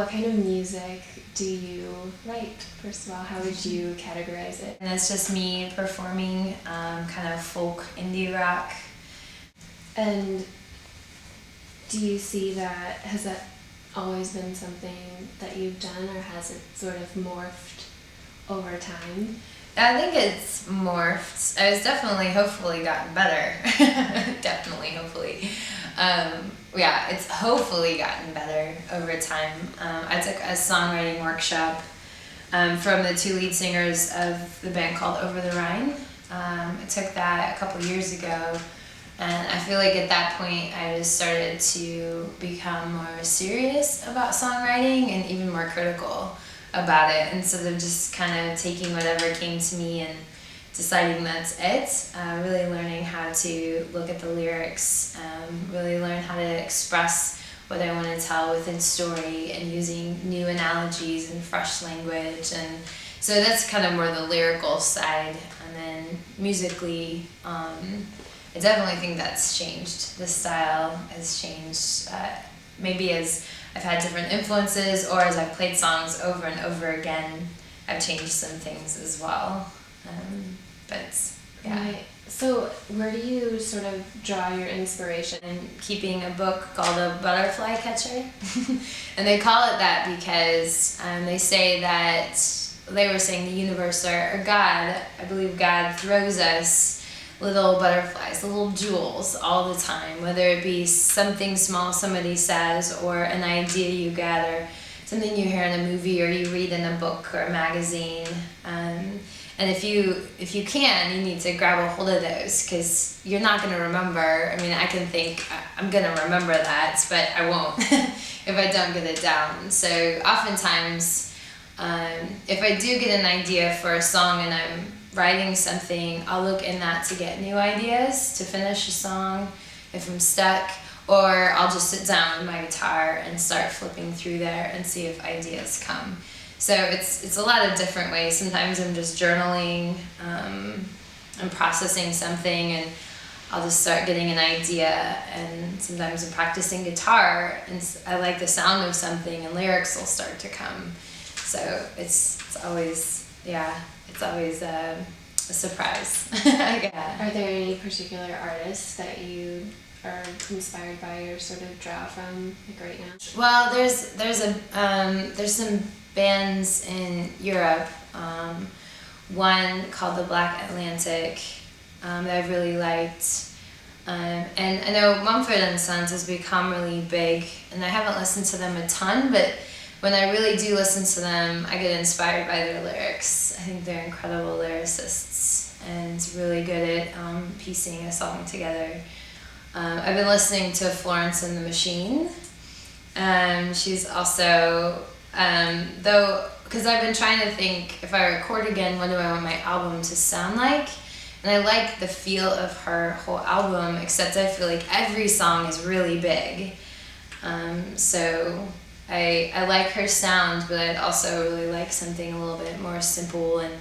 what kind of music do you write? First of all, how would you categorize it? And it's just me performing kind of folk indie rock. And do you see that, has that always been something that you've done, or has it sort of morphed over time? I think it's morphed. It's definitely, hopefully, gotten better. Definitely, hopefully. Yeah, it's hopefully gotten better over time. I took a songwriting workshop from the two lead singers of the band called Over the Rhine. I took that a couple years ago, and I feel like at that point I just started to become more serious about songwriting and even more critical about it, instead of just kind of taking whatever came to me and deciding that's it. Really learning how to look at the lyrics, really learn how to express what I want to tell within story, and using new analogies and fresh language. And so that's kind of more the lyrical side. And then musically, I definitely think that's changed. The style has changed, maybe as I've had different influences, or as I've played songs over and over again, I've changed some things as well. But yeah. Right. So where do you sort of draw your inspiration? I'm keeping a book called A Butterfly Catcher. And they call it that because they say that, they were saying the universe, or God, I believe God throws us little butterflies, little jewels all the time, whether it be something small somebody says, or an idea you get, or something you hear in a movie, or you read in a book or a magazine. And if you can, you need to grab a hold of those, because you're not going to remember. I mean, I can think I'm going to remember that, but I won't if I don't get it down. So oftentimes, if I do get an idea for a song and I'm writing something, I'll look in that to get new ideas to finish a song if I'm stuck, or I'll just sit down with my guitar and start flipping through there and see if ideas come. So it's a lot of different ways. Sometimes I'm just journaling, I'm processing something, and I'll just start getting an idea. And sometimes I'm practicing guitar, and I like the sound of something, and lyrics will start to come. So it's always, yeah, it's always a surprise. Yeah. Are there any particular artists that you are inspired by or sort of draw from, like right now? Well, there's some bands in Europe. One called the Black Atlantic that I've really liked. And I know Mumford & Sons has become really big, and I haven't listened to them a ton, but when I really do listen to them, I get inspired by their lyrics. I think they're incredible lyricists and really good at piecing a song together. I've been listening to Florence and the Machine. She's also, though, because I've been trying to think, if I record again, what do I want my album to sound like? And I like the feel of her whole album, except I feel like every song is really big. So I like her sound, but I'd also really like something a little bit more simple. And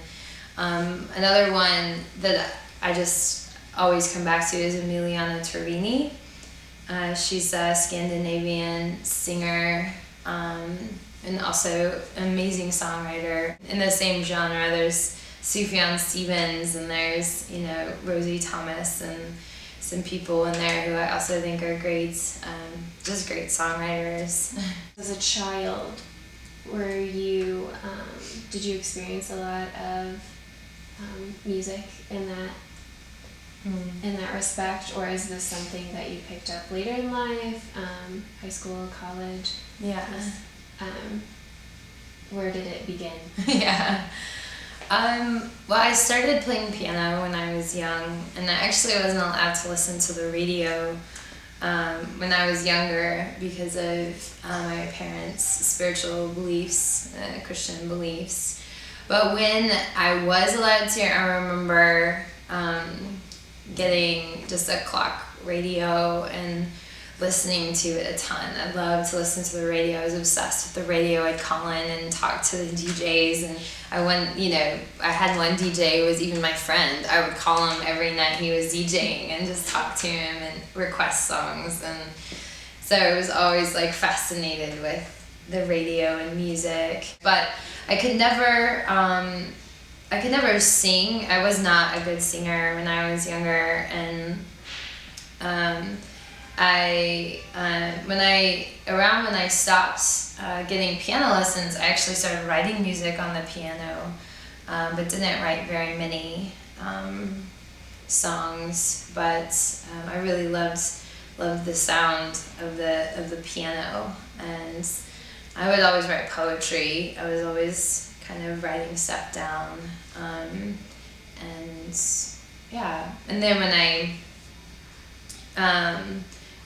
another one that I just always come back to is Emiliana Torrini. She's a Scandinavian singer, and also an amazing songwriter. In the same genre, there's Sufjan Stevens, and there's, Rosie Thomas, and some people in there who I also think are great, just great songwriters. As a child, did you experience a lot of music in that respect, or is this something that you picked up later in life, high school, college? Yeah. Where did it begin? Yeah. Well, I started playing piano when I was young, and I actually wasn't allowed to listen to the radio when I was younger because of my parents' spiritual beliefs, Christian beliefs. But when I was allowed to, I remember getting just a clock radio and listening to it a ton. I loved to listen to the radio. I was obsessed with the radio. I'd call in and talk to the DJs, and I had one DJ who was even my friend. I would call him every night he was DJing and just talk to him and request songs. And so I was always fascinated with the radio and music, but I could never sing. I was not a good singer when I was younger, and when I stopped getting piano lessons, I actually started writing music on the piano, but didn't write very many songs. But I really loved the sound of the piano, and I would always write poetry. I was always kind of writing stuff down, and yeah. And then when I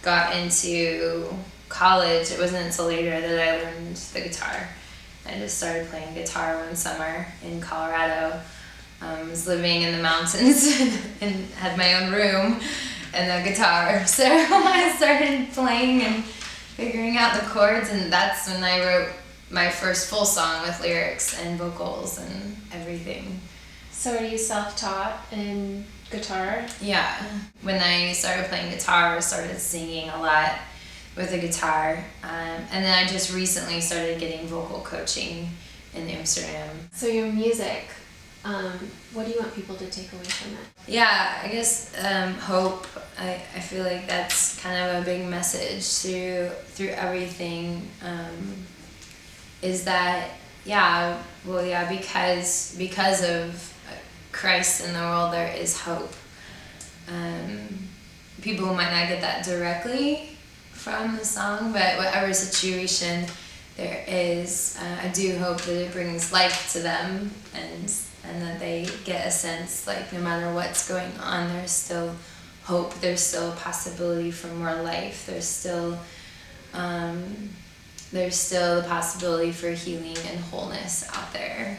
got into college, it wasn't until later that I learned the guitar. I just started playing guitar one summer in Colorado. I was living in the mountains and had my own room and a guitar. So I started playing and figuring out the chords, and that's when I wrote my first full song with lyrics and vocals and everything. So are you self-taught in guitar? Yeah. When I started playing guitar, I started singing a lot with the guitar. And then I just recently started getting vocal coaching in Amsterdam. So your music, what do you want people to take away from it? Yeah, I guess hope. I feel like that's kind of a big message through everything. Is that because of Christ in the world, there is hope. People might not get that directly from the song, but whatever situation there is, I do hope that it brings life to them, and that they get a sense like no matter what's going on, there's still hope, there's still a possibility for more life, there's still the possibility for healing and wholeness out there.